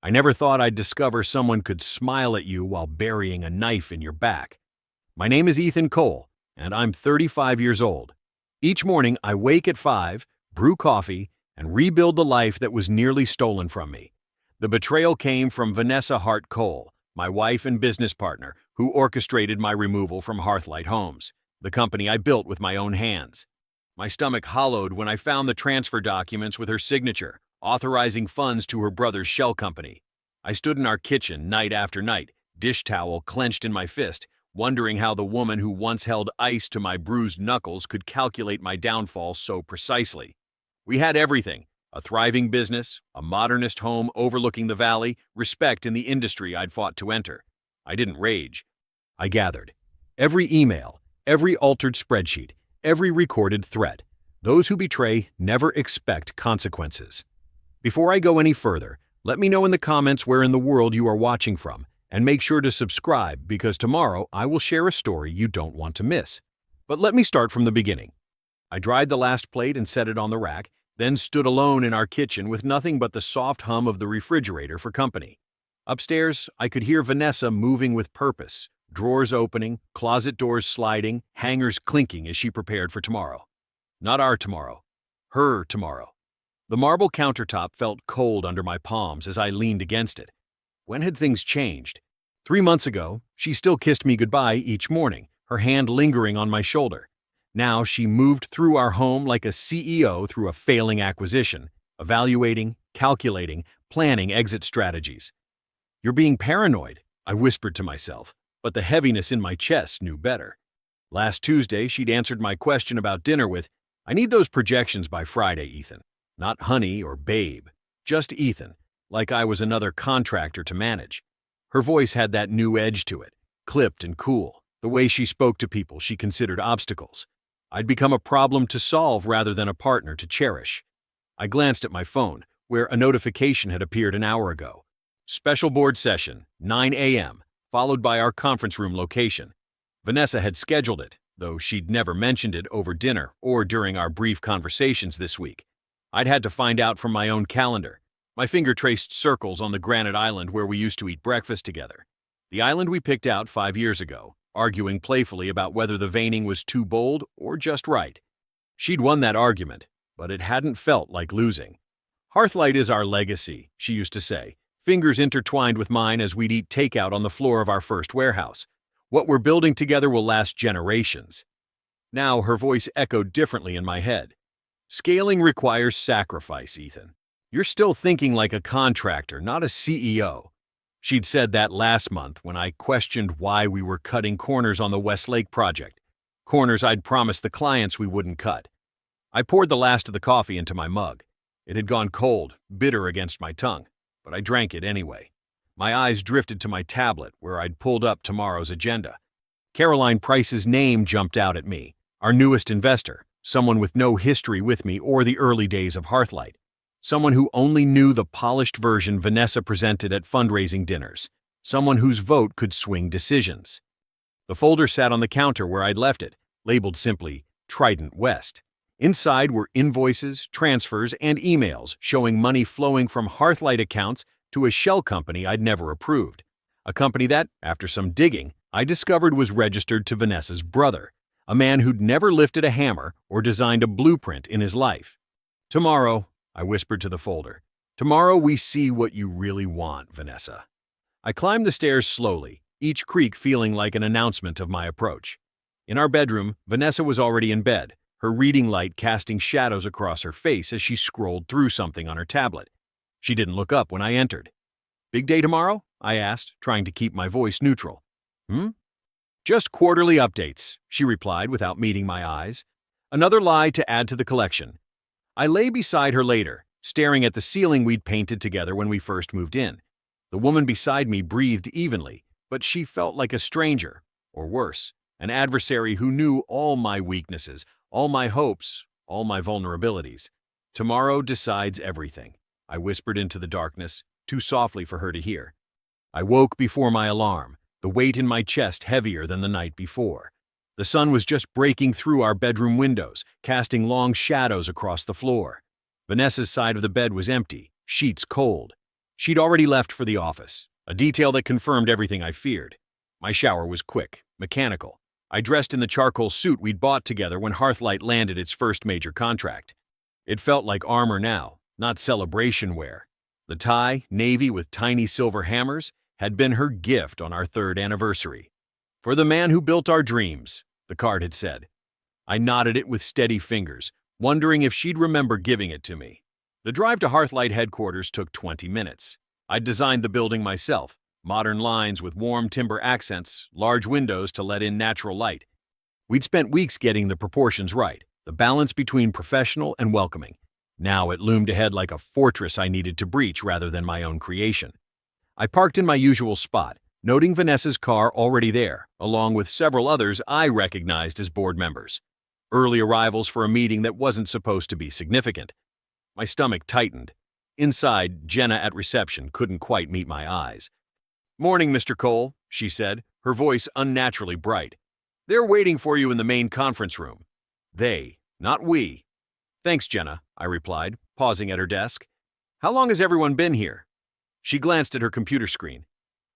I never thought I'd discover someone could smile at you while burying a knife in your back. My name is Ethan Cole, and I'm 35 years old. Each morning, I wake at 5, brew coffee, and rebuild the life that was nearly stolen from me. The betrayal came from Vanessa Hart Cole, my wife and business partner, who orchestrated my removal from Hearthlight Homes, the company I built with my own hands. My stomach hollowed when I found the transfer documents with her signature, authorizing funds to her brother's shell company. I stood in our kitchen night after night, dish towel clenched in my fist, wondering how the woman who once held ice to my bruised knuckles could calculate my downfall so precisely. We had everything: a thriving business, a modernist home overlooking the valley, respect in the industry I'd fought to enter. I didn't rage. I gathered. Every email, every altered spreadsheet, every recorded threat. Those who betray never expect consequences. Before I go any further, let me know in the comments where in the world you are watching from, and make sure to subscribe because tomorrow I will share a story you don't want to miss. But let me start from the beginning. I dried the last plate and set it on the rack, then stood alone in our kitchen with nothing but the soft hum of the refrigerator for company. Upstairs, I could hear Vanessa moving with purpose, drawers opening, closet doors sliding, hangers clinking as she prepared for tomorrow. Not our tomorrow, her tomorrow. The marble countertop felt cold under my palms as I leaned against it. When had things changed? 3 months ago, she still kissed me goodbye each morning, her hand lingering on my shoulder. Now she moved through our home like a CEO through a failing acquisition, evaluating, calculating, planning exit strategies. "You're being paranoid," I whispered to myself, but the heaviness in my chest knew better. Last Tuesday, she'd answered my question about dinner with, "I need those projections by Friday, Ethan." Not honey or babe, just Ethan, like I was another contractor to manage. Her voice had that new edge to it, clipped and cool, the way she spoke to people she considered obstacles. I'd become a problem to solve rather than a partner to cherish. I glanced at my phone, where a notification had appeared an hour ago. Special board session, 9 a.m., followed by our conference room location. Vanessa had scheduled it, though she'd never mentioned it over dinner or during our brief conversations this week. I'd had to find out from my own calendar. My finger traced circles on the granite island where we used to eat breakfast together. The island we picked out 5 years ago, arguing playfully about whether the veining was too bold or just right. She'd won that argument, but it hadn't felt like losing. "Hearthlight is our legacy," she used to say, fingers intertwined with mine as we'd eat takeout on the floor of our first warehouse. "What we're building together will last generations." Now her voice echoed differently in my head. "Scaling requires sacrifice, Ethan. You're still thinking like a contractor, not a CEO. She'd said that last month when I questioned why we were cutting corners on the Westlake project, corners I'd promised the clients we wouldn't cut. I poured the last of the coffee into my mug. It had gone cold, bitter against my tongue, but I drank it anyway. My eyes drifted to my tablet where I'd pulled up tomorrow's agenda. Caroline Price's name jumped out at me, our newest investor. Someone with no history with me or the early days of Hearthlight. Someone who only knew the polished version Vanessa presented at fundraising dinners. Someone whose vote could swing decisions. The folder sat on the counter where I'd left it, labeled simply Trident West. Inside were invoices, transfers, and emails showing money flowing from Hearthlight accounts to a shell company I'd never approved. A company that, after some digging, I discovered was registered to Vanessa's brother, a man who'd never lifted a hammer or designed a blueprint in his life. "Tomorrow," I whispered to the folder, "tomorrow we see what you really want, Vanessa." I climbed the stairs slowly, each creak feeling like an announcement of my approach. In our bedroom, Vanessa was already in bed, her reading light casting shadows across her face as she scrolled through something on her tablet. She didn't look up when I entered. "Big day tomorrow?" I asked, trying to keep my voice neutral. "Just quarterly updates," she replied without meeting my eyes. Another lie to add to the collection. I lay beside her later, staring at the ceiling we'd painted together when we first moved in. The woman beside me breathed evenly, but she felt like a stranger, or worse, an adversary who knew all my weaknesses, all my hopes, all my vulnerabilities. "Tomorrow decides everything," I whispered into the darkness, too softly for her to hear. I woke before my alarm, the weight in my chest heavier than the night before. The sun was just breaking through our bedroom windows, casting long shadows across the floor. Vanessa's side of the bed was empty, sheets cold. She'd already left for the office, a detail that confirmed everything I feared. My shower was quick, mechanical. I dressed in the charcoal suit we'd bought together when Hearthlight landed its first major contract. It felt like armor now, not celebration wear. The tie, navy with tiny silver hammers, had been her gift on our 3rd anniversary. "For the man who built our dreams," the card had said. I knotted it with steady fingers, wondering if she'd remember giving it to me. The drive to Hearthlight headquarters took 20 minutes. I'd designed the building myself, modern lines with warm timber accents, large windows to let in natural light. We'd spent weeks getting the proportions right, the balance between professional and welcoming. Now it loomed ahead like a fortress I needed to breach rather than my own creation. I parked in my usual spot, noting Vanessa's car already there, along with several others I recognized as board members. Early arrivals for a meeting that wasn't supposed to be significant. My stomach tightened. Inside, Jenna at reception couldn't quite meet my eyes. "Morning, Mr. Cole," she said, her voice unnaturally bright. "They're waiting for you in the main conference room." They, not we. "Thanks, Jenna," I replied, pausing at her desk. "How long has everyone been here?" She glanced at her computer screen.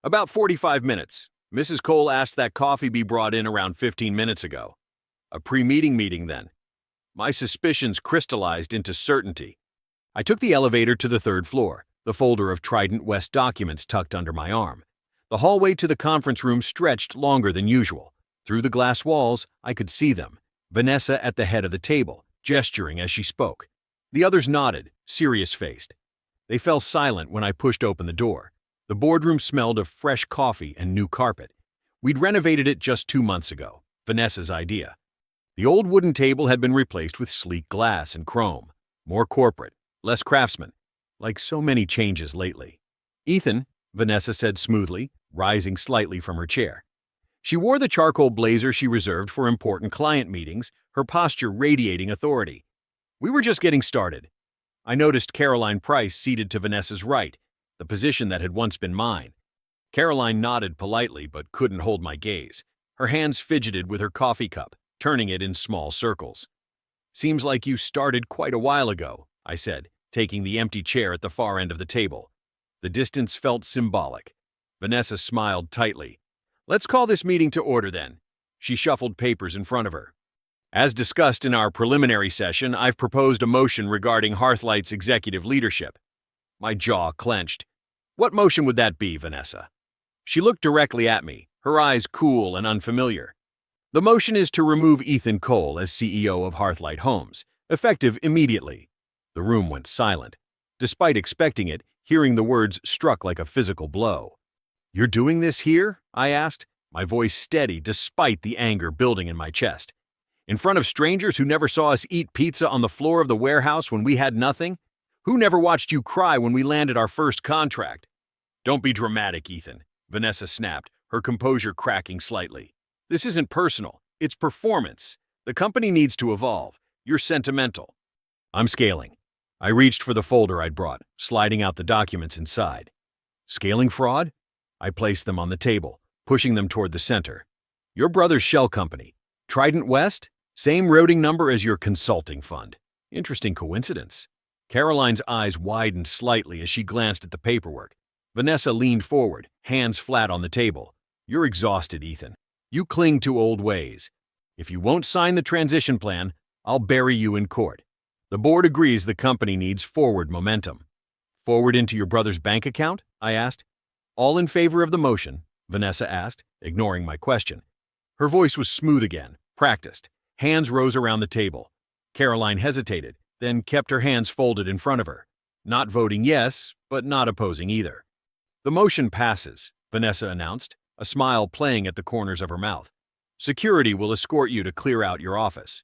"About 45 minutes. Mrs. Cole asked that coffee be brought in around 15 minutes ago." A pre-meeting meeting, then. My suspicions crystallized into certainty. I took the elevator to the 3rd floor, the folder of Trident West documents tucked under my arm. The hallway to the conference room stretched longer than usual. Through the glass walls, I could see them. Vanessa at the head of the table, gesturing as she spoke. The others nodded, serious-faced. They fell silent when I pushed open the door. The boardroom smelled of fresh coffee and new carpet. We'd renovated it just 2 months ago, Vanessa's idea. The old wooden table had been replaced with sleek glass and chrome. More corporate, less craftsman, like so many changes lately. "Ethan," Vanessa said smoothly, rising slightly from her chair. She wore the charcoal blazer she reserved for important client meetings, her posture radiating authority. "We were just getting started." I noticed Caroline Price seated to Vanessa's right, the position that had once been mine. Caroline nodded politely but couldn't hold my gaze. Her hands fidgeted with her coffee cup, turning it in small circles. "Seems like you started quite a while ago," I said, taking the empty chair at the far end of the table. The distance felt symbolic. Vanessa smiled tightly. "Let's call this meeting to order then." She shuffled papers in front of her. "As discussed in our preliminary session, I've proposed a motion regarding Hearthlight's executive leadership." My jaw clenched. "What motion would that be, Vanessa?" She looked directly at me, her eyes cool and unfamiliar. "The motion is to remove Ethan Cole as CEO of Hearthlight Homes, effective immediately." The room went silent. Despite expecting it, hearing the words struck like a physical blow. "You're doing this here?" I asked, my voice steady despite the anger building in my chest. "In front of strangers who never saw us eat pizza on the floor of the warehouse when we had nothing? Who never watched you cry when we landed our first contract?" "Don't be dramatic, Ethan," Vanessa snapped, her composure cracking slightly. "This isn't personal, it's performance. The company needs to evolve. You're sentimental." I'm scaling. I reached for the folder I'd brought, sliding out the documents inside. "Scaling fraud?" I placed them on the table, pushing them toward the center. "Your brother's shell company. Trident West? Same routing number as your consulting fund. Interesting coincidence." Caroline's eyes widened slightly as she glanced at the paperwork. Vanessa leaned forward, hands flat on the table. "You're exhausted, Ethan. You cling to old ways. If you won't sign the transition plan, I'll bury you in court. The board agrees the company needs forward momentum." "Forward into your brother's bank account?" I asked. "All in favor of the motion?" Vanessa asked, ignoring my question. Her voice was smooth again, practiced. Hands rose around the table. Caroline hesitated, then kept her hands folded in front of her. Not voting yes, but not opposing either. "The motion passes," Vanessa announced, a smile playing at the corners of her mouth. "Security will escort you to clear out your office."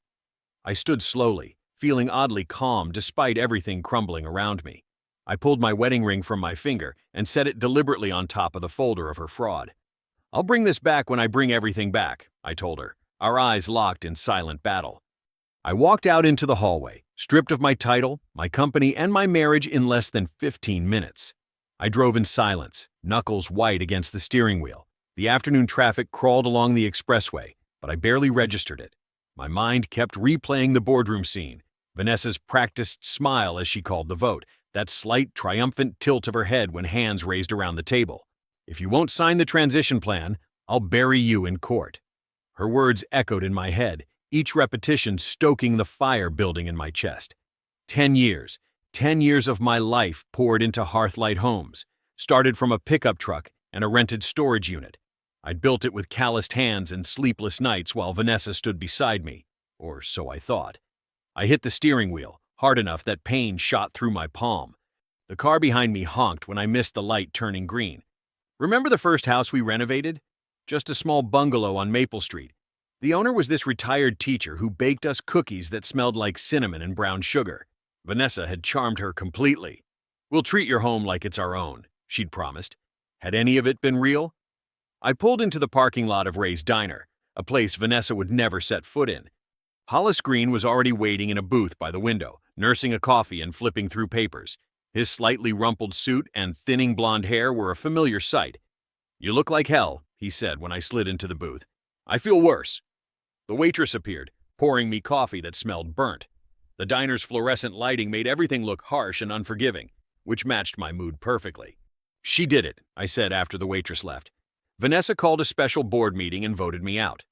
I stood slowly, feeling oddly calm despite everything crumbling around me. I pulled my wedding ring from my finger and set it deliberately on top of the folder of her fraud. "I'll bring this back when I bring everything back," I told her, our eyes locked in silent battle. I walked out into the hallway, stripped of my title, my company, and my marriage in less than 15 minutes. I drove in silence, knuckles white against the steering wheel. The afternoon traffic crawled along the expressway, but I barely registered it. My mind kept replaying the boardroom scene, Vanessa's practiced smile as she called the vote, that slight, triumphant tilt of her head when hands raised around the table. "If you won't sign the transition plan, I'll bury you in court." Her words echoed in my head, each repetition stoking the fire building in my chest. 10 years, 10 years of my life poured into Hearthlight Homes, started from a pickup truck and a rented storage unit. I'd built it with calloused hands and sleepless nights while Vanessa stood beside me, or so I thought. I hit the steering wheel, hard enough that pain shot through my palm. The car behind me honked when I missed the light turning green. Remember the first house we renovated? Just a small bungalow on Maple Street. The owner was this retired teacher who baked us cookies that smelled like cinnamon and brown sugar. Vanessa had charmed her completely. "We'll treat your home like it's our own," she'd promised. Had any of it been real? I pulled into the parking lot of Ray's Diner, a place Vanessa would never set foot in. Hollis Green was already waiting in a booth by the window, nursing a coffee and flipping through papers. His slightly rumpled suit and thinning blonde hair were a familiar sight. "You look like hell," he said when I slid into the booth. "I feel worse." The waitress appeared, pouring me coffee that smelled burnt. The diner's fluorescent lighting made everything look harsh and unforgiving, which matched my mood perfectly. "She did it," I said after the waitress left. "Vanessa called a special board meeting and voted me out."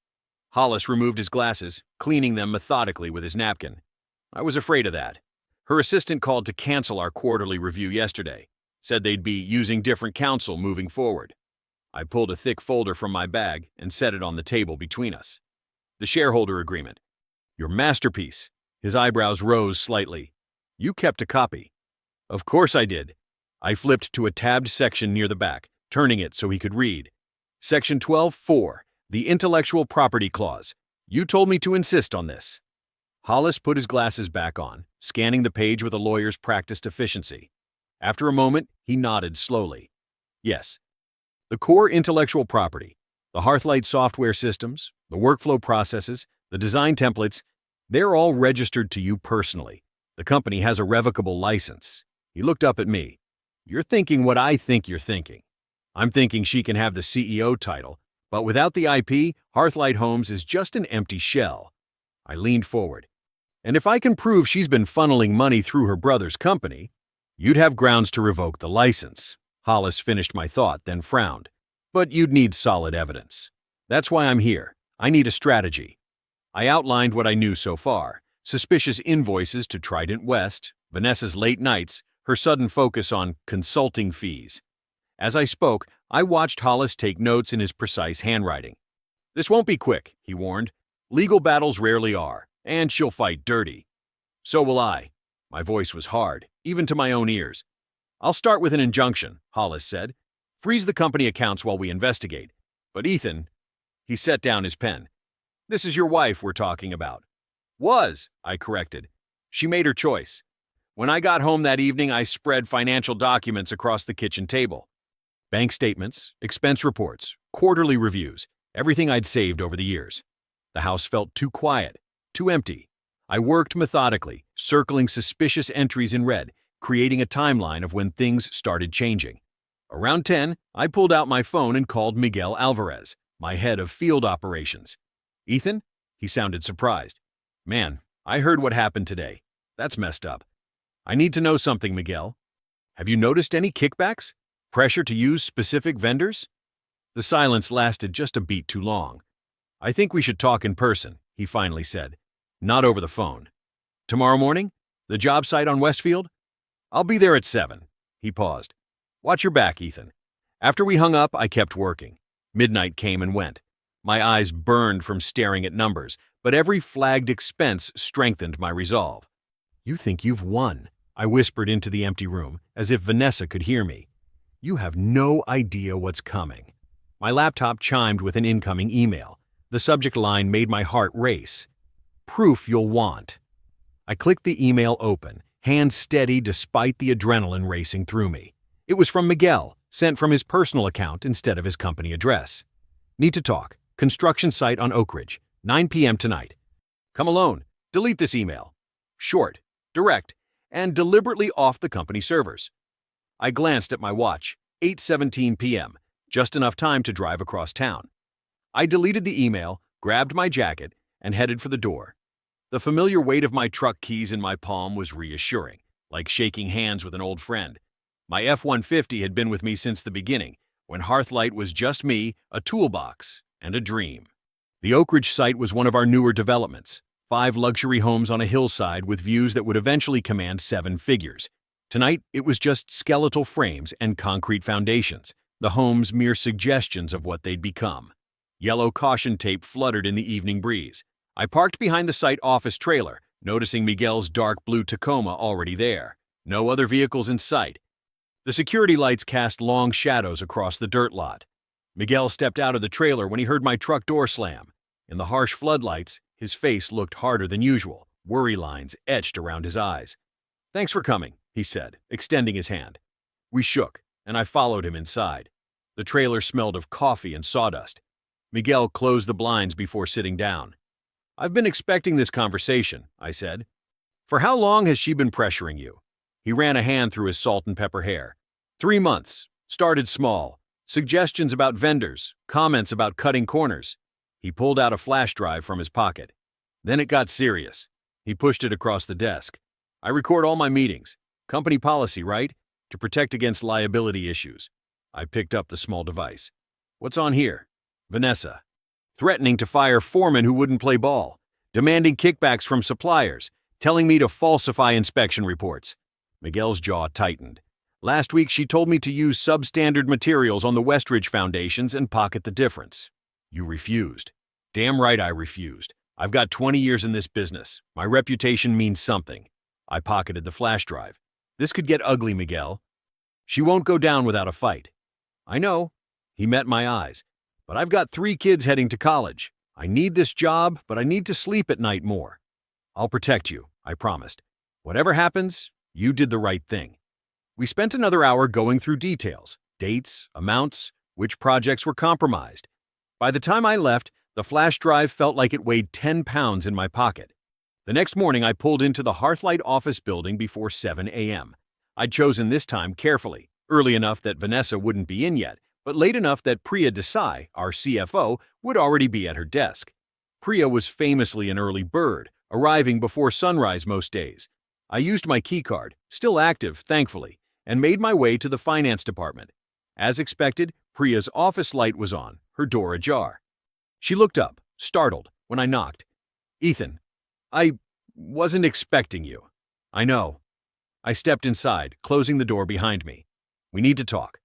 Hollis removed his glasses, cleaning them methodically with his napkin. "I was afraid of that. Her assistant called to cancel our quarterly review yesterday, said they'd be using different counsel moving forward." I pulled a thick folder from my bag and set it on the table between us. "The shareholder agreement. Your masterpiece." His eyebrows rose slightly. "You kept a copy." "Of course I did." I flipped to a tabbed section near the back, turning it so he could read. "Section 12.4, the Intellectual Property Clause. You told me to insist on this." Hollis put his glasses back on, scanning the page with a lawyer's practiced efficiency. After a moment, he nodded slowly. "Yes. The core intellectual property, the Hearthlight software systems, the workflow processes, the design templates, they're all registered to you personally. The company has a revocable license." He looked up at me. "You're thinking what I think you're thinking. I'm thinking she can have the CEO title, but without the IP, Hearthlight Homes is just an empty shell." I leaned forward. "And if I can prove she's been funneling money through her brother's company, you'd have grounds to revoke the license." Hollis finished my thought, then frowned. "But you'd need solid evidence. That's why I'm here. I need a strategy." I outlined what I knew so far: suspicious invoices to Trident West, Vanessa's late nights, her sudden focus on consulting fees. As I spoke, I watched Hollis take notes in his precise handwriting. "This won't be quick," he warned. "Legal battles rarely are, and she'll fight dirty." "So will I." My voice was hard, even to my own ears. "I'll start with an injunction," Hollis said. "Freeze the company accounts while we investigate. But Ethan—" He set down his pen. "This is your wife we're talking about." "Was," I corrected. "She made her choice. When I got home that evening, I spread financial documents across the kitchen table. Bank statements, expense reports, quarterly reviews, everything I'd saved over the years. The house felt too quiet, too empty. I worked methodically, circling suspicious entries in red, creating a timeline of when things started changing. Around 10, I pulled out my phone and called Miguel Alvarez, my head of field operations. "Ethan?" He sounded surprised. "Man, I heard what happened today. That's messed up. I need to know something, Miguel. Have you noticed any kickbacks? Pressure to use specific vendors?" The silence lasted just a beat too long. "I think we should talk in person," he finally said. "Not over the phone." "Tomorrow morning? The job site on Westfield?" "I'll be there at 7. He paused. "Watch your back, Ethan." After we hung up, I kept working. Midnight came and went. My eyes burned from staring at numbers, but every flagged expense strengthened my resolve. "You think you've won," I whispered into the empty room, as if Vanessa could hear me. "You have no idea what's coming." My laptop chimed with an incoming email. The subject line made my heart race. "Proof you'll want." I clicked the email open, hands steady despite the adrenaline racing through me. It was from Miguel, sent from his personal account instead of his company address. "Need to talk. Construction site on Oak Ridge, 9 p.m. tonight. Come alone. Delete this email." Short, direct, and deliberately off the company servers. I glanced at my watch, 8:17 p.m., just enough time to drive across town. I deleted the email, grabbed my jacket, and headed for the door. The familiar weight of my truck keys in my palm was reassuring. like shaking hands with an old friend. My F-150 had been with me since the beginning, when Hearthlight was just me, a toolbox, and a dream. The Oak Ridge site was one of our newer developments, 5 luxury homes on a hillside with views that would eventually command 7 figures. Tonight, it was just skeletal frames and concrete foundations, the homes mere suggestions of what they'd become. Yellow caution tape fluttered in the evening breeze. I parked behind the site office trailer, noticing Miguel's dark blue Tacoma already there. No other vehicles in sight. The security lights cast long shadows across the dirt lot. Miguel stepped out of the trailer when he heard my truck door slam. In the harsh floodlights, his face looked harder than usual, worry lines etched around his eyes. "Thanks for coming," he said, extending his hand. We shook, and I followed him inside. The trailer smelled of coffee and sawdust. Miguel closed the blinds before sitting down. "I've been expecting this conversation," I said. "For how long has she been pressuring you?" He ran a hand through his salt and pepper hair. 3 months. Started small. Suggestions about vendors, comments about cutting corners. He pulled out a flash drive from his pocket. Then it got serious. He pushed it across the desk. "I record all my meetings. Company policy, right? To protect against liability issues." I picked up the small device. "What's on here?" "Vanessa. Threatening to fire foremen who wouldn't play ball. Demanding kickbacks from suppliers. Telling me to falsify inspection reports." Miguel's jaw tightened. "Last week she told me to use substandard materials on the Westridge foundations and pocket the difference. You refused." "Damn right I refused. I've got 20 years in this business. My reputation means something." I pocketed the flash drive. "This could get ugly, Miguel." "She won't go down without a fight." "I know." He met my eyes. "But I've got 3 kids heading to college. I need this job, but I need to sleep at night more." "I'll protect you," I promised. "Whatever happens, you did the right thing." We spent another hour going through details, dates, amounts, which projects were compromised. By the time I left, the flash drive felt like it weighed 10 pounds in my pocket. The next morning, I pulled into the Hearthlight office building before 7 a.m. I'd chosen this time carefully, early enough that Vanessa wouldn't be in yet, but late enough that Priya Desai, our CFO, would already be at her desk. Priya was famously an early bird, arriving before sunrise most days. I used my keycard, still active, thankfully, and made my way to the finance department. As expected, Priya's office light was on, her door ajar. She looked up, startled, when I knocked. "Ethan, I wasn't expecting you." "I know." I stepped inside, closing the door behind me. "We need to talk."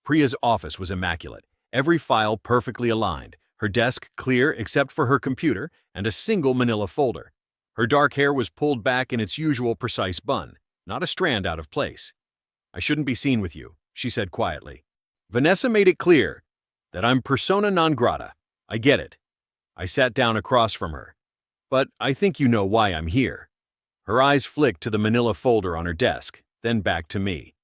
Priya's office was immaculate, every file perfectly aligned, her desk clear except for her computer and a single manila folder. Her dark hair was pulled back in its usual precise bun, not a strand out of place. "I shouldn't be seen with you," she said quietly. "Vanessa made it clear that I'm persona non grata. I get it." I sat down across from her. "But I think you know why I'm here." Her eyes flicked to the manila folder on her desk, then back to me.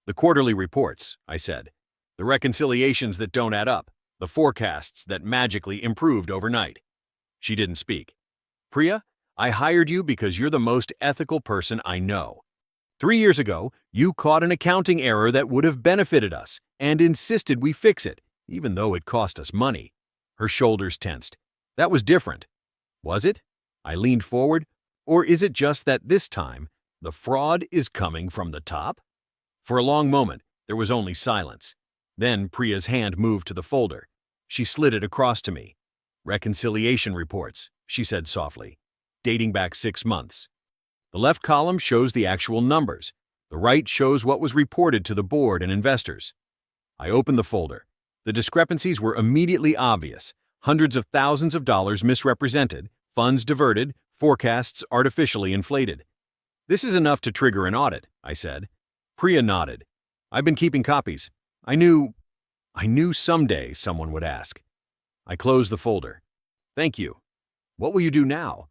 "The quarterly reports," I said. "The reconciliations that don't add up, the forecasts that magically improved overnight." She didn't speak. "Priya, I hired you because you're the most ethical person I know. 3 years ago, you caught an accounting error that would have benefited us and insisted we fix it, even though it cost us money." Her shoulders tensed. "That was different." "Was it?" I leaned forward. "Or is it just that this time, the fraud is coming from the top?" For a long moment, there was only silence. Then Priya's hand moved to the folder. She slid it across to me. "Reconciliation reports," she said softly, "dating back 6 months. The left column shows the actual numbers. The right shows what was reported to the board and investors." I opened the folder. The discrepancies were immediately obvious. Hundreds of thousands of dollars misrepresented, funds diverted, forecasts artificially inflated. "This is enough to trigger an audit," I said. Priya nodded. "I've been keeping copies. I knew someday someone would ask." I closed the folder. "Thank you. What will you do now?"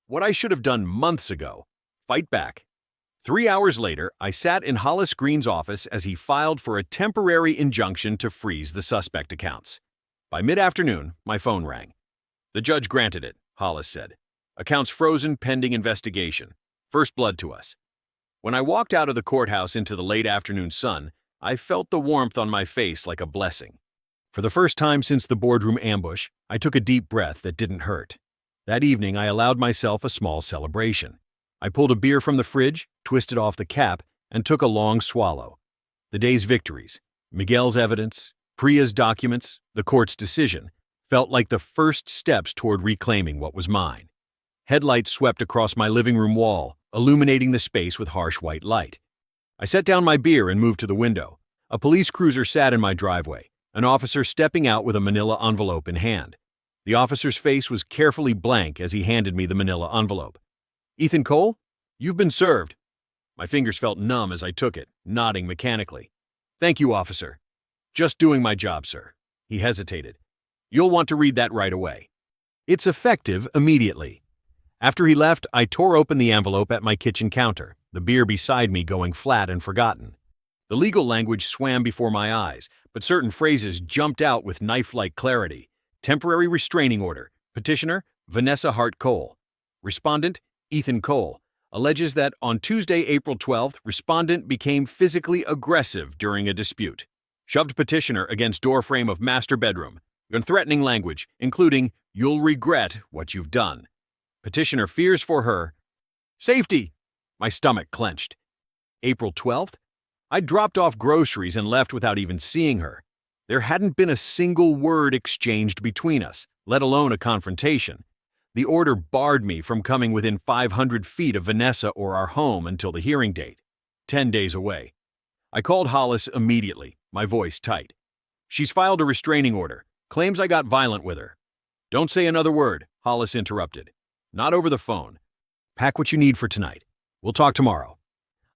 "What I should have done months ago. Fight back." 3 hours later, I sat in Hollis Green's office as he filed for a temporary injunction to freeze the suspect accounts. By mid-afternoon, my phone rang. "The judge granted it," Hollis said. "Accounts frozen pending investigation. First blood to us." When I walked out of the courthouse into the late afternoon sun, I felt the warmth on my face like a blessing. For the first time since the boardroom ambush, I took a deep breath that didn't hurt. That evening, I allowed myself a small celebration. I pulled a beer from the fridge, twisted off the cap, and took a long swallow. The day's victories, Miguel's evidence, Priya's documents, the court's decision, felt like the first steps toward reclaiming what was mine. Headlights swept across my living room wall, illuminating the space with harsh white light. I set down my beer and moved to the window. A police cruiser sat in my driveway, an officer stepping out with a manila envelope in hand. The officer's face was carefully blank as he handed me the manila envelope. "Ethan Cole, you've been served." My fingers felt numb as I took it, nodding mechanically. "Thank you, officer." "Just doing my job, sir." He hesitated. "You'll want to read that right away." "It's effective immediately." After he left, I tore open the envelope at my kitchen counter, the beer beside me going flat and forgotten. The legal language swam before my eyes, but certain phrases jumped out with knife-like clarity. Temporary restraining order. Petitioner, Vanessa Hart Cole. Respondent, Ethan Cole, alleges that on Tuesday, April 12th, respondent became physically aggressive during a dispute. Shoved petitioner against doorframe of master bedroom. And threatening language, including, "You'll regret what you've done." Petitioner fears for her safety. My stomach clenched. April 12th? I dropped off groceries and left without even seeing her. There hadn't been a single word exchanged between us, let alone a confrontation. The order barred me from coming within 500 feet of Vanessa or our home until the hearing date, 10 days away. I called Hollis immediately, my voice tight. "She's filed a restraining order, claims I got violent with her." "Don't say another word," Hollis interrupted. "Not over the phone. Pack what you need for tonight. We'll talk tomorrow."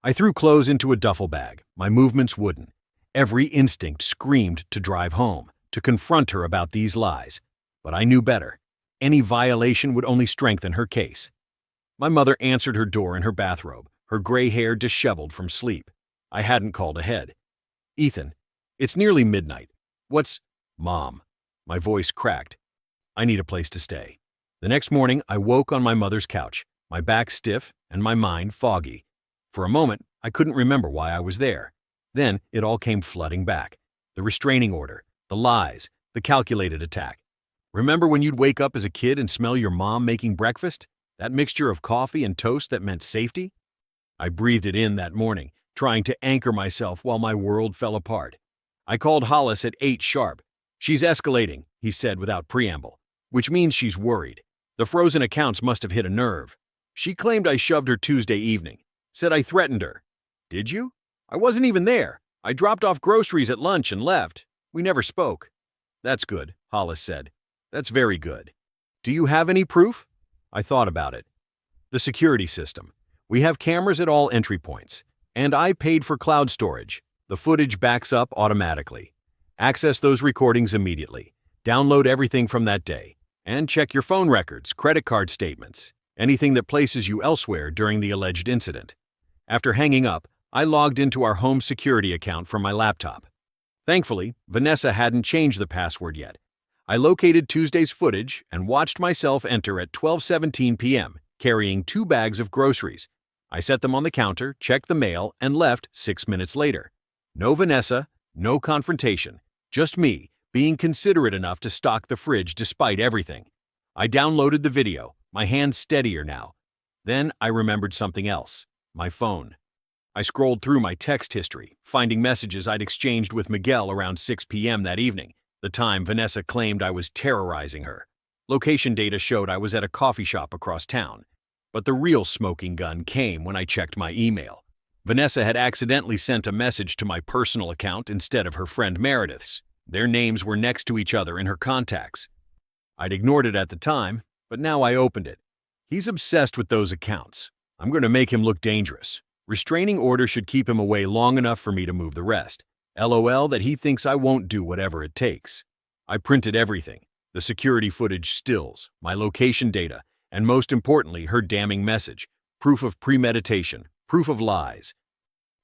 I threw clothes into a duffel bag, my movements wooden. Every instinct screamed to drive home, to confront her about these lies. But I knew better. Any violation would only strengthen her case. My mother answered her door in her bathrobe, her gray hair disheveled from sleep. I hadn't called ahead. "Ethan, it's nearly midnight. What's—" "Mom." My voice cracked. "I need a place to stay." The next morning, I woke on my mother's couch, my back stiff and my mind foggy. For a moment, I couldn't remember why I was there. Then it all came flooding back. The restraining order, the lies, the calculated attack. Remember when you'd wake up as a kid and smell your mom making breakfast? That mixture of coffee and toast that meant safety? I breathed it in that morning, trying to anchor myself while my world fell apart. I called Hollis at 8 sharp. "She's escalating," he said without preamble, "which means she's worried. The frozen accounts must have hit a nerve. She claimed I shoved her Tuesday evening. Said I threatened her." "Did you?" "I wasn't even there. I dropped off groceries at lunch and left. We never spoke." "That's good," Hollis said. "That's very good. Do you have any proof?" I thought about it. "The security system. We have cameras at all entry points. And I paid for cloud storage. The footage backs up automatically. Access those recordings immediately. Download everything from that day. And check your phone records, credit card statements, anything that places you elsewhere during the alleged incident." After hanging up, I logged into our home security account from my laptop. Thankfully, Vanessa hadn't changed the password yet. I located Tuesday's footage and watched myself enter at 12:17 p.m., carrying 2 bags of groceries. I set them on the counter, checked the mail, and left 6 minutes later. No Vanessa, no confrontation, just me, being considerate enough to stock the fridge despite everything. I downloaded the video, my hands steadier now. Then I remembered something else. My phone. I scrolled through my text history, finding messages I'd exchanged with Miguel around 6 p.m. that evening, the time Vanessa claimed I was terrorizing her. Location data showed I was at a coffee shop across town. But the real smoking gun came when I checked my email. Vanessa had accidentally sent a message to my personal account instead of her friend Meredith's. Their names were next to each other in her contacts. I'd ignored it at the time, but now I opened it. He's obsessed with those accounts. I'm going to make him look dangerous. Restraining order should keep him away long enough for me to move the rest. LOL that he thinks I won't do whatever it takes. I printed everything. The security footage stills, my location data, and most importantly, her damning message. Proof of premeditation, proof of lies.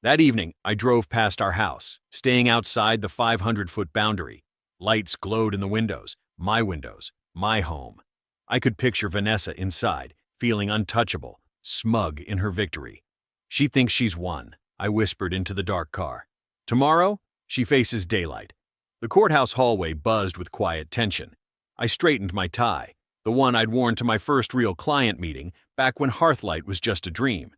That evening, I drove past our house, staying outside the 500-foot boundary. Lights glowed in the windows, my home. I could picture Vanessa inside, feeling untouchable, smug in her victory. "She thinks she's won," I whispered into the dark car. "Tomorrow, she faces daylight." The courthouse hallway buzzed with quiet tension. I straightened my tie. the one I'd worn to my first real client meeting back when Hearthlight was just a dream.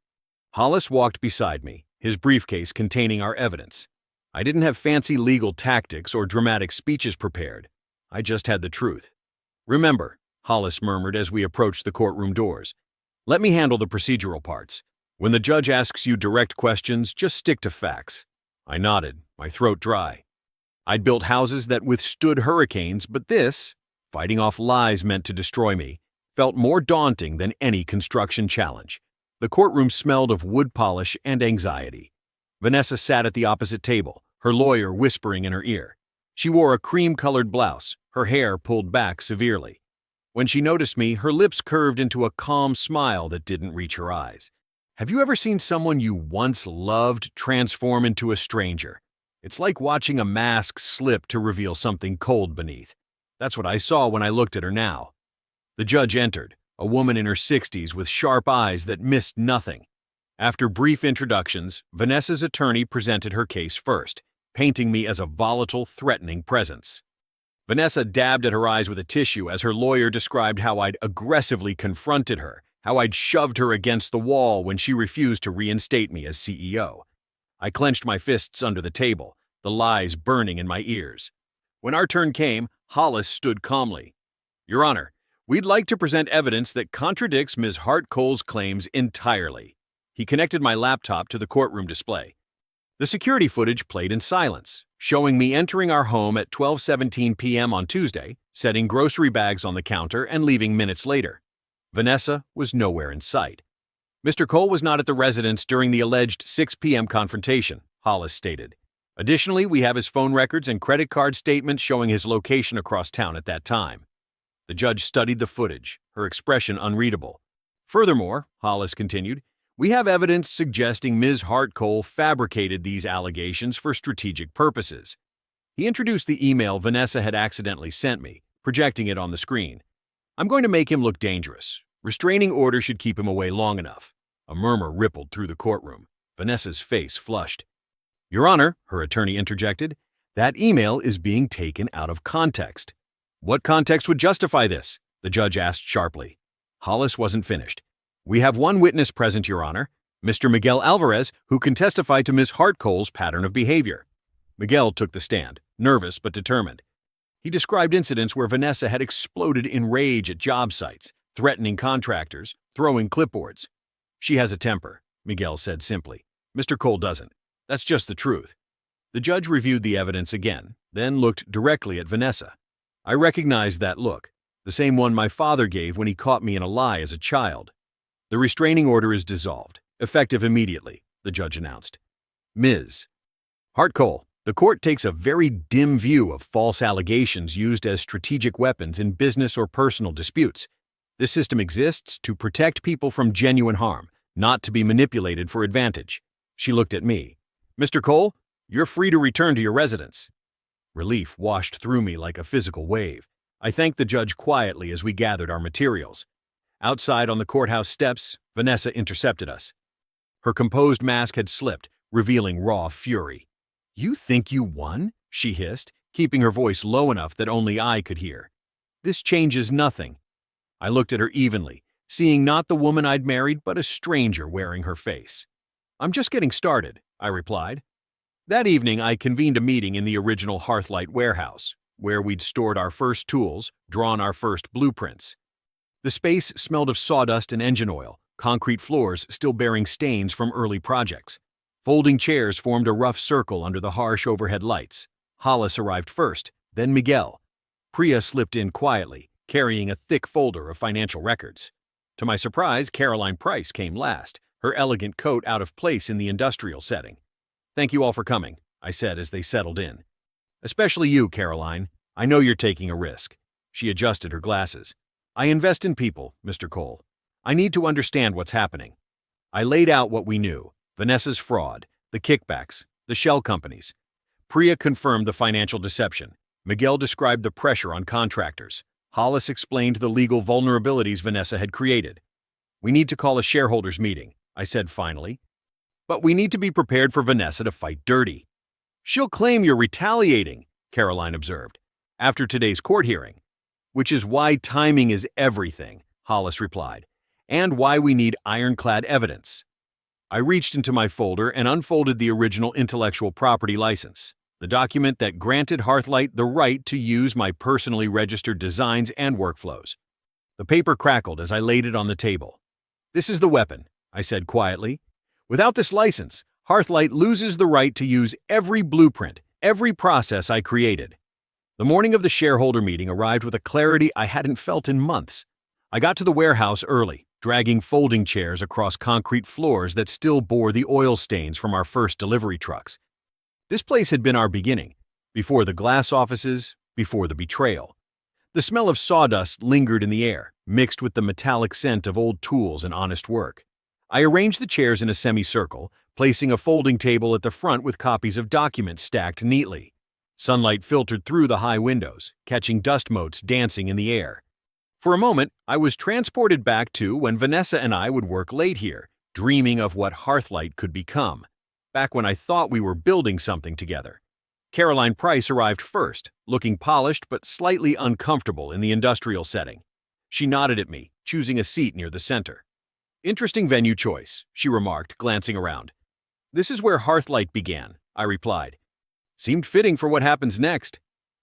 Hollis walked beside me, his briefcase containing our evidence. I didn't have fancy legal tactics or dramatic speeches prepared. I just had the truth. "Remember," Hollis murmured as we approached the courtroom doors, "let me handle the procedural parts. When the judge asks you direct questions, just stick to facts." I nodded, my throat dry. I'd built houses that withstood hurricanes, but this, fighting off lies meant to destroy me, felt more daunting than any construction challenge. The courtroom smelled of wood polish and anxiety. Vanessa sat at the opposite table, her lawyer whispering in her ear. She wore a cream-colored blouse, her hair pulled back severely. When she noticed me, her lips curved into a calm smile that didn't reach her eyes. Have you ever seen someone you once loved transform into a stranger? It's like watching a mask slip to reveal something cold beneath. That's what I saw when I looked at her now. The judge entered, a woman in her 60s with sharp eyes that missed nothing. After brief introductions, Vanessa's attorney presented her case first, painting me as a volatile, threatening presence. Vanessa dabbed at her eyes with a tissue as her lawyer described how I'd aggressively confronted her, how I'd shoved her against the wall when she refused to reinstate me as CEO. I clenched my fists under the table, the lies burning in my ears. When our turn came, Hollis stood calmly. "Your Honor, we'd like to present evidence that contradicts Ms. Hart-Cole's claims entirely." He connected my laptop to the courtroom display. The security footage played in silence, showing me entering our home at 12:17 p.m. on Tuesday, setting grocery bags on the counter and leaving minutes later. Vanessa was nowhere in sight. "Mr. Cole was not at the residence during the alleged 6 p.m. confrontation," Hollis stated. "Additionally, we have his phone records and credit card statements showing his location across town at that time." The judge studied the footage, her expression unreadable. "Furthermore," Hollis continued, "we have evidence suggesting Ms. Hart-Cole fabricated these allegations for strategic purposes." He introduced the email Vanessa had accidentally sent me, projecting it on the screen. "I'm going to make him look dangerous. Restraining order should keep him away long enough." A murmur rippled through the courtroom. Vanessa's face flushed. "Your Honor," her attorney interjected, "that email is being taken out of context." "What context would justify this?" the judge asked sharply. Hollis wasn't finished. "We have one witness present, Your Honor, Mr. Miguel Alvarez, who can testify to Ms. Hart-Cole's pattern of behavior." Miguel took the stand, nervous but determined. He described incidents where Vanessa had exploded in rage at job sites, threatening contractors, throwing clipboards. "She has a temper," Miguel said simply. "Mr. Cole doesn't. That's just the truth." The judge reviewed the evidence again, then looked directly at Vanessa. I recognized that look, the same one my father gave when he caught me in a lie as a child. "The restraining order is dissolved, effective immediately," the judge announced. "Ms. Hart-Cole, the court takes a very dim view of false allegations used as strategic weapons in business or personal disputes. This system exists to protect people from genuine harm, not to be manipulated for advantage." She looked at me. "Mr. Cole, you're free to return to your residence." Relief washed through me like a physical wave. I thanked the judge quietly as we gathered our materials. Outside on the courthouse steps, Vanessa intercepted us. Her composed mask had slipped, revealing raw fury. "You think you won?" she hissed, keeping her voice low enough that only I could hear. "This changes nothing." I looked at her evenly, seeing not the woman I'd married but a stranger wearing her face. "I'm just getting started," I replied. That evening, I convened a meeting in the original Hearthlight warehouse, where we'd stored our first tools, drawn our first blueprints. The space smelled of sawdust and engine oil, concrete floors still bearing stains from early projects. Folding chairs formed a rough circle under the harsh overhead lights. Hollis arrived first, then Miguel. Priya slipped in quietly, carrying a thick folder of financial records. To my surprise, Caroline Price came last, her elegant coat out of place in the industrial setting. "Thank you all for coming," I said as they settled in. "Especially you, Caroline. I know you're taking a risk." She adjusted her glasses. "I invest in people, Mr. Cole. I need to understand what's happening." I laid out what we knew: Vanessa's fraud, the kickbacks, the shell companies. Priya confirmed the financial deception. Miguel described the pressure on contractors. Hollis explained the legal vulnerabilities Vanessa had created. "We need to call a shareholders meeting," I said finally. "But we need to be prepared for Vanessa to fight dirty." "She'll claim you're retaliating," Caroline observed. "After today's court hearing." Which is why timing is everything, Hollis replied, and why we need ironclad evidence. I reached into my folder and unfolded the original intellectual property license, the document that granted Hearthlight the right to use my personally registered designs and workflows. The paper crackled as I laid it on the table. "This is the weapon," I said quietly. "Without this license, Hearthlight loses the right to use every blueprint, every process I created." The morning of the shareholder meeting arrived with a clarity I hadn't felt in months. I got to the warehouse early, dragging folding chairs across concrete floors that still bore the oil stains from our first delivery trucks. This place had been our beginning, before the glass offices, before the betrayal. The smell of sawdust lingered in the air, mixed with the metallic scent of old tools and honest work. I arranged the chairs in a semicircle, placing a folding table at the front with copies of documents stacked neatly. Sunlight filtered through the high windows, catching dust motes dancing in the air. For a moment, I was transported back to when Vanessa and I would work late here, dreaming of what Hearthlight could become. Back when I thought we were building something together. Caroline Price arrived first, looking polished but slightly uncomfortable in the industrial setting. She nodded at me, choosing a seat near the center. "Interesting venue choice," she remarked, glancing around. "This is where Hearthlight began," I replied. "Seemed fitting for what happens next."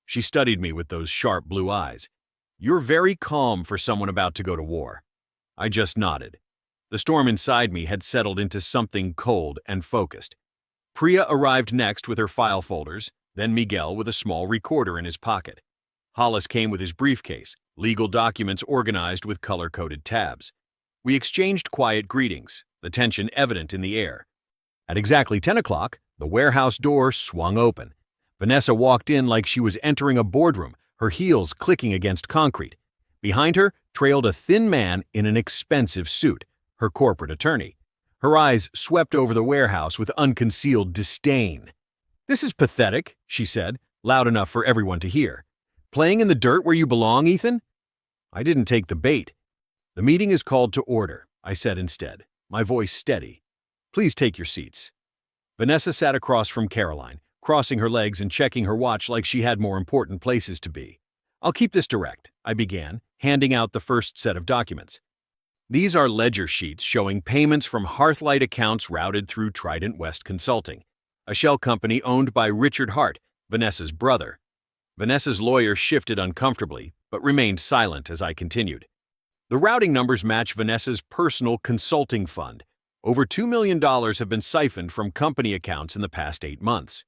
She studied me with those sharp blue eyes. "You're very calm for someone about to go to war." I just nodded. The storm inside me had settled into something cold and focused. Priya arrived next with her file folders, then Miguel with a small recorder in his pocket. Hollis came with his briefcase, legal documents organized with color-coded tabs. We exchanged quiet greetings, the tension evident in the air. At exactly 10 o'clock, the warehouse door swung open. Vanessa walked in like she was entering a boardroom, her heels clicking against concrete. Behind her trailed a thin man in an expensive suit, her corporate attorney. Her eyes swept over the warehouse with unconcealed disdain. "This is pathetic," she said, loud enough for everyone to hear. "Playing in the dirt where you belong, Ethan?" I didn't take the bait. "The meeting is called to order," I said instead, my voice steady. "Please take your seats." Vanessa sat across from Caroline, crossing her legs and checking her watch like she had more important places to be. "I'll keep this direct," I began, handing out the first set of documents. "These are ledger sheets showing payments from Hearthlight accounts routed through Trident West Consulting, a shell company owned by Richard Hart, Vanessa's brother." Vanessa's lawyer shifted uncomfortably, but remained silent as I continued. "The routing numbers match Vanessa's personal consulting fund. Over $2 million have been siphoned from company accounts in the past 8 months.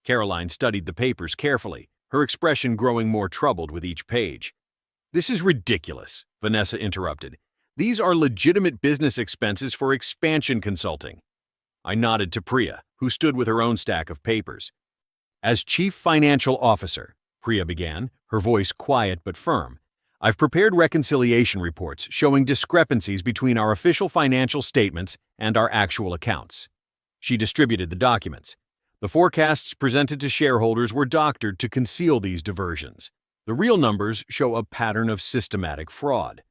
Caroline studied the papers carefully, her expression growing more troubled with each page. "This is ridiculous," Vanessa interrupted. "These are legitimate business expenses for expansion consulting." I nodded to Priya, who stood with her own stack of papers. "As Chief Financial Officer," Priya began, her voice quiet but firm, "I've prepared reconciliation reports showing discrepancies between our official financial statements and our actual accounts." She distributed the documents. The forecasts presented to shareholders were doctored to conceal these diversions. The real numbers show a pattern of systematic fraud.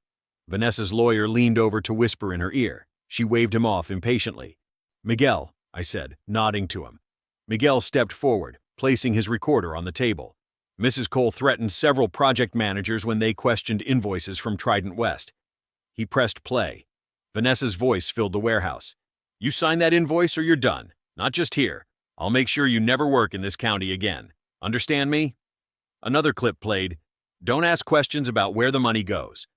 Vanessa's lawyer leaned over to whisper in her ear. She waved him off impatiently. "Miguel," I said, nodding to him. Miguel stepped forward, placing his recorder on the table. "Mrs. Cole threatened several project managers when they questioned invoices from Trident West." He pressed play. Vanessa's voice filled the warehouse. "You sign that invoice or you're done. Not just here. I'll make sure you never work in this county again. Understand me?" Another clip played. "Don't ask questions about where the money goes.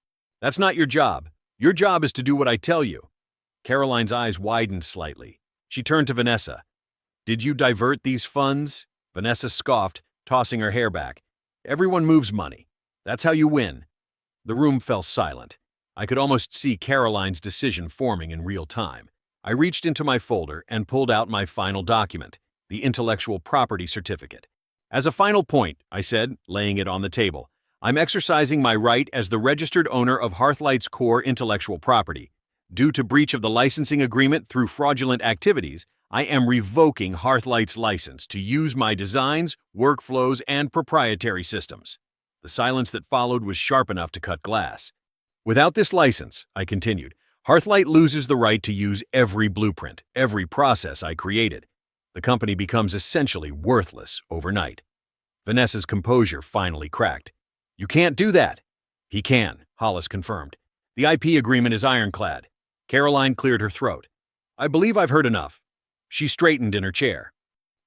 That's not your job. Your job is to do what I tell you." Caroline's eyes widened slightly. She turned to Vanessa. "Did you divert these funds?" Vanessa scoffed, tossing her hair back. "Everyone moves money. That's how you win." The room fell silent. I could almost see Caroline's decision forming in real time. I reached into my folder and pulled out my final document, the intellectual property certificate. "As a final point," I said, laying it on the table, "I'm exercising my right as the registered owner of Hearthlight's core intellectual property. Due to breach of the licensing agreement through fraudulent activities, I am revoking Hearthlight's license to use my designs, workflows, and proprietary systems." The silence that followed was sharp enough to cut glass. "Without this license," I continued, "Hearthlight loses the right to use every blueprint, every process I created. The company becomes essentially worthless overnight." Vanessa's composure finally cracked. "You can't do that," He can, Hollis confirmed. The IP agreement is ironclad. Caroline cleared her throat. I believe I've heard enough. She straightened in her chair.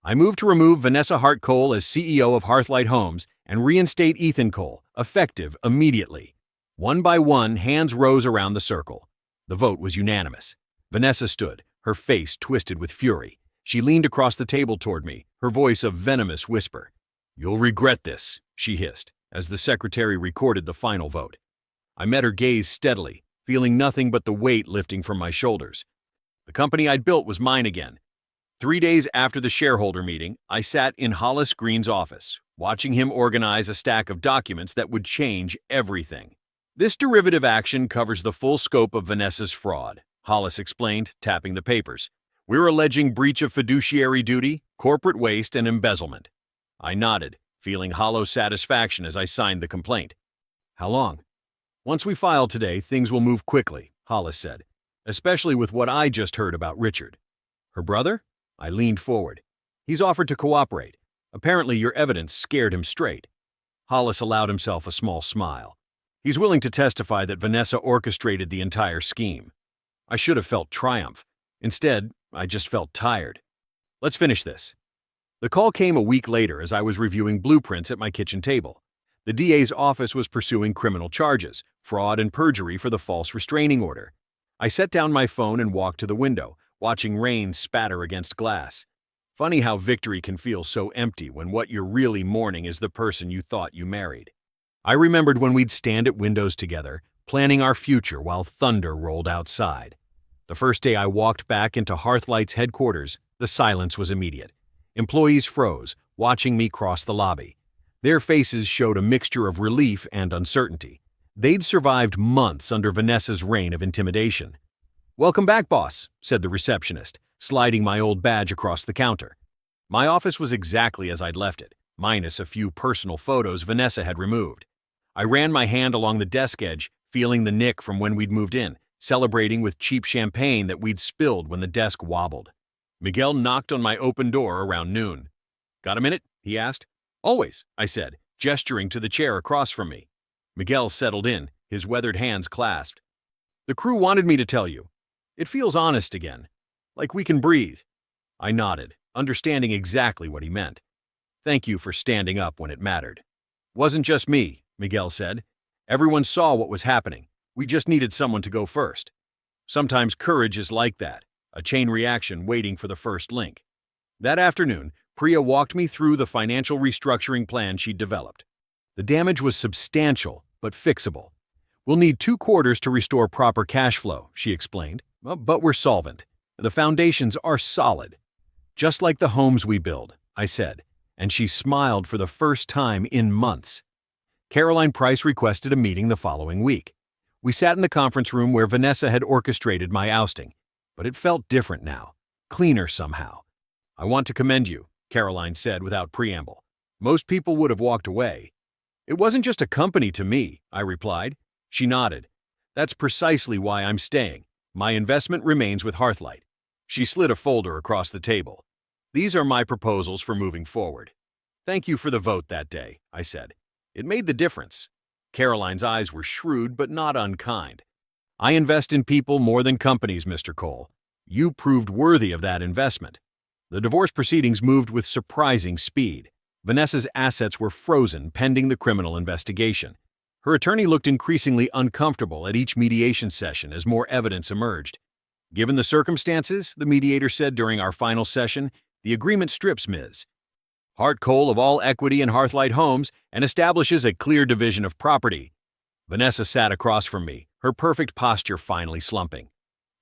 I moved to remove Vanessa Hart Cole as CEO of Hearthlight Homes and reinstate Ethan Cole, effective immediately. One by one, hands rose around the circle. The vote was unanimous. Vanessa stood, her face twisted with fury. She leaned across the table toward me, her voice a venomous whisper. You'll regret this, she hissed, as the secretary recorded the final vote. I met her gaze steadily, feeling nothing but the weight lifting from my shoulders. The company I'd built was mine again. 3 days after the shareholder meeting, I sat in Hollis Green's office, watching him organize a stack of documents that would change everything. This derivative action covers the full scope of Vanessa's fraud, Hollis explained, tapping the papers. We're alleging breach of fiduciary duty, corporate waste, and embezzlement. I nodded, feeling hollow satisfaction as I signed the complaint. How long? Once we file today, things will move quickly, Hollis said, especially with what I just heard about Richard. Her brother? I leaned forward. He's offered to cooperate. Apparently your evidence scared him straight. Hollis allowed himself a small smile. He's willing to testify that Vanessa orchestrated the entire scheme. I should have felt triumph. Instead, I just felt tired. Let's finish this. The call came a week later as I was reviewing blueprints at my kitchen table. The DA's office was pursuing criminal charges, fraud and perjury for the false restraining order. I set down my phone and walked to the window, watching rain spatter against glass. Funny how victory can feel so empty when what you're really mourning is the person you thought you married. I remembered when we'd stand at windows together, planning our future while thunder rolled outside. The first day I walked back into Hearthlight's headquarters, the silence was immediate. Employees froze, watching me cross the lobby. Their faces showed a mixture of relief and uncertainty. They'd survived months under Vanessa's reign of intimidation. Welcome back, boss, said the receptionist, sliding my old badge across the counter. My office was exactly as I'd left it, minus a few personal photos Vanessa had removed. I ran my hand along the desk edge, feeling the nick from when we'd moved in, celebrating with cheap champagne that we'd spilled when the desk wobbled. Miguel knocked on my open door around noon. Got a minute? He asked. Always, I said, gesturing to the chair across from me. Miguel settled in, his weathered hands clasped. The crew wanted me to tell you. It feels honest again, like we can breathe. I nodded, understanding exactly what he meant. Thank you for standing up when it mattered. Wasn't just me, Miguel said. Everyone saw what was happening. We just needed someone to go first. Sometimes courage is like that, a chain reaction waiting for the first link. That afternoon, Priya walked me through the financial restructuring plan she'd developed. The damage was substantial, but fixable. We'll need 2 quarters to restore proper cash flow, she explained, but we're solvent. The foundations are solid. Just like the homes we build, I said, and she smiled for the first time in months. Caroline Price requested a meeting the following week. We sat in the conference room where Vanessa had orchestrated my ousting, but it felt different now, cleaner somehow. I want to commend you, Caroline said without preamble. Most people would have walked away. It wasn't just a company to me, I replied. She nodded. That's precisely why I'm staying. My investment remains with Hearthlight. She slid a folder across the table. These are my proposals for moving forward. Thank you for the vote that day, I said. It made the difference. Caroline's eyes were shrewd but not unkind. I invest in people more than companies, Mr. Cole. You proved worthy of that investment. The divorce proceedings moved with surprising speed. Vanessa's assets were frozen pending the criminal investigation. Her attorney looked increasingly uncomfortable at each mediation session as more evidence emerged. Given the circumstances, the mediator said during our final session, the agreement strips Ms. Hart Cole of all equity in Hearthlight Homes and establishes a clear division of property. Vanessa sat across from me, her perfect posture finally slumping.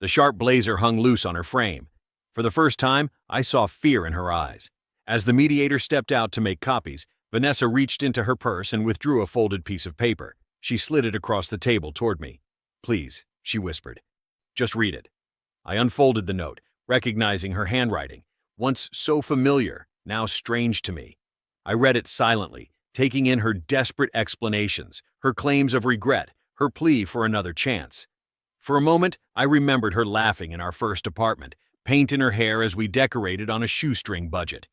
The sharp blazer hung loose on her frame. For the first time, I saw fear in her eyes. As the mediator stepped out to make copies, Vanessa reached into her purse and withdrew a folded piece of paper. She slid it across the table toward me. Please, she whispered. Just read it. I unfolded the note, recognizing her handwriting, once so familiar, now strange to me. I read it silently, taking in her desperate explanations, her claims of regret, her plea for another chance. For a moment, I remembered her laughing in our first apartment, paint in her hair as we decorated on a shoestring budget.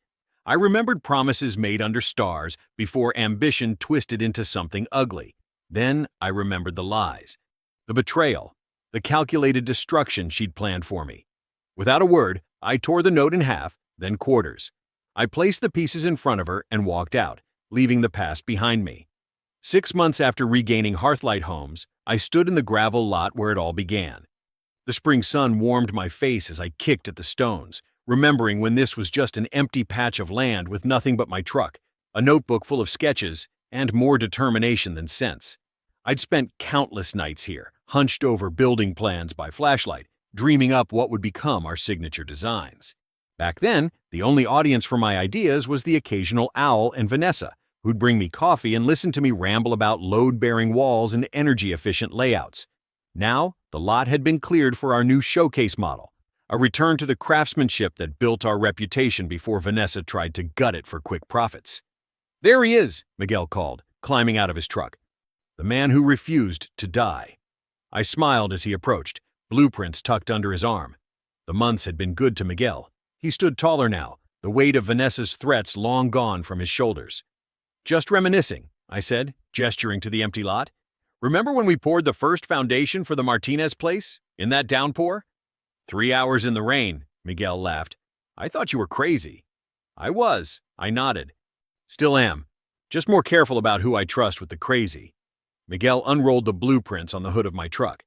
I remembered promises made under stars before ambition twisted into something ugly. Then I remembered the lies, the betrayal, the calculated destruction she'd planned for me. Without a word, I tore the note in half, then quarters. I placed the pieces in front of her and walked out, leaving the past behind me. 6 months after regaining Hearthlight Homes, I stood in the gravel lot where it all began. The spring sun warmed my face as I kicked at the stones, remembering when this was just an empty patch of land with nothing but my truck, a notebook full of sketches, and more determination than sense. I'd spent countless nights here, hunched over building plans by flashlight, dreaming up what would become our signature designs. Back then, the only audience for my ideas was the occasional owl and Vanessa, who'd bring me coffee and listen to me ramble about load-bearing walls and energy-efficient layouts. Now, the lot had been cleared for our new showcase model, a return to the craftsmanship that built our reputation before Vanessa tried to gut it for quick profits. "There he is," Miguel called, climbing out of his truck. The man who refused to die. I smiled as he approached, blueprints tucked under his arm. The months had been good to Miguel. He stood taller now, the weight of Vanessa's threats long gone from his shoulders. "Just reminiscing," I said, gesturing to the empty lot. "Remember when we poured the first foundation for the Martinez place, in that downpour?" 3 hours in the rain, Miguel laughed. "I thought you were crazy." "I was," I nodded. "Still am. Just more careful about who I trust with the crazy." Miguel unrolled the blueprints on the hood of my truck.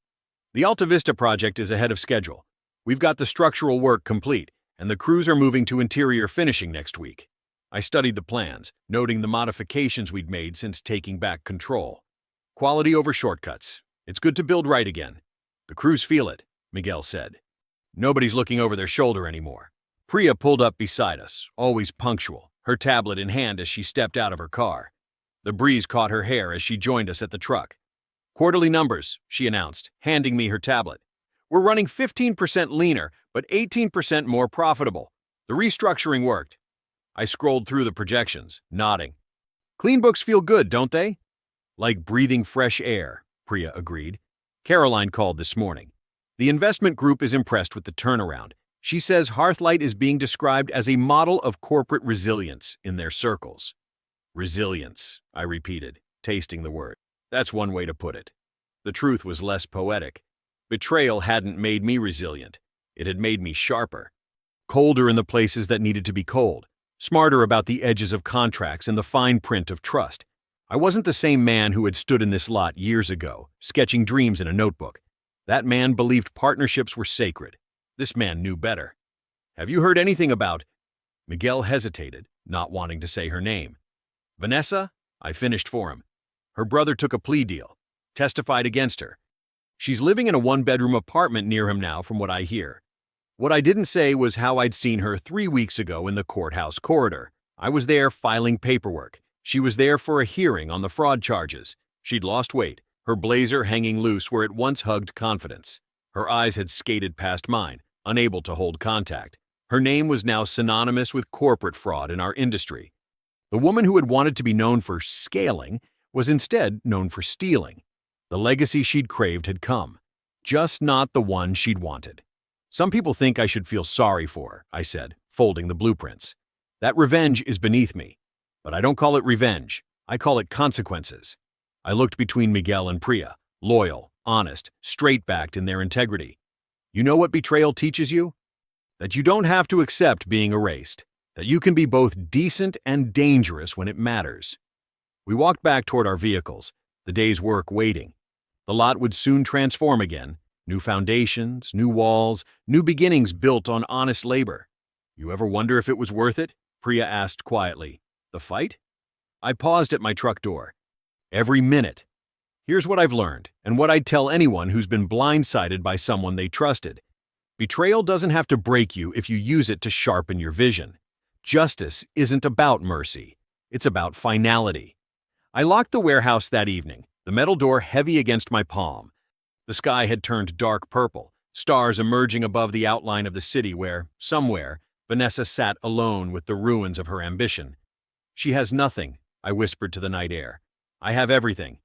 "The Alta Vista project is ahead of schedule. We've got the structural work complete, and the crews are moving to interior finishing next week." I studied the plans, noting the modifications we'd made since taking back control. "Quality over shortcuts. It's good to build right again. The crews feel it," Miguel said. "Nobody's looking over their shoulder anymore." Priya pulled up beside us, always punctual, her tablet in hand as she stepped out of her car. The breeze caught her hair as she joined us at the truck. "Quarterly numbers," she announced, handing me her tablet. "We're running 15% leaner, but 18% more profitable. The restructuring worked." I scrolled through the projections, nodding. "Clean books feel good, don't they?" "Like breathing fresh air," Priya agreed. Caroline called this morning. The investment group is impressed with the turnaround. She says Hearthlight is being described as a model of corporate resilience in their circles. "Resilience," I repeated, tasting the word. That's one way to put it. The truth was less poetic. Betrayal hadn't made me resilient. It had made me sharper. Colder in the places that needed to be cold. Smarter about the edges of contracts and the fine print of trust. I wasn't the same man who had stood in this lot years ago, sketching dreams in a notebook. That man believed partnerships were sacred. This man knew better. "Have you heard anything about—" Miguel hesitated, not wanting to say her name. "Vanessa?" I finished for him. "Her brother took a plea deal, testified against her. She's living in a one-bedroom apartment near him now, from what I hear." What I didn't say was how I'd seen her 3 weeks ago in the courthouse corridor. I was there filing paperwork. She was there for a hearing on the fraud charges. She'd lost weight, her blazer hanging loose where it once hugged confidence. Her eyes had skated past mine, unable to hold contact. Her name was now synonymous with corporate fraud in our industry. The woman who had wanted to be known for scaling was instead known for stealing. The legacy she'd craved had come, just not the one she'd wanted. "Some people think I should feel sorry for her," I said, folding the blueprints. "That revenge is beneath me. But I don't call it revenge. I call it consequences." I looked between Miguel and Priya, loyal, honest, straight-backed in their integrity. "You know what betrayal teaches you? That you don't have to accept being erased. That you can be both decent and dangerous when it matters." We walked back toward our vehicles, the day's work waiting. The lot would soon transform again. New foundations, new walls, new beginnings built on honest labor. "You ever wonder if it was worth it?" Priya asked quietly. "The fight?" I paused at my truck door. "Every minute. Here's what I've learned, and what I'd tell anyone who's been blindsided by someone they trusted. Betrayal doesn't have to break you if you use it to sharpen your vision. Justice isn't about mercy. It's about finality." I locked the warehouse that evening, the metal door heavy against my palm. The sky had turned dark purple, stars emerging above the outline of the city where, somewhere, Vanessa sat alone with the ruins of her ambition. "She has nothing," I whispered to the night air. "I have everything.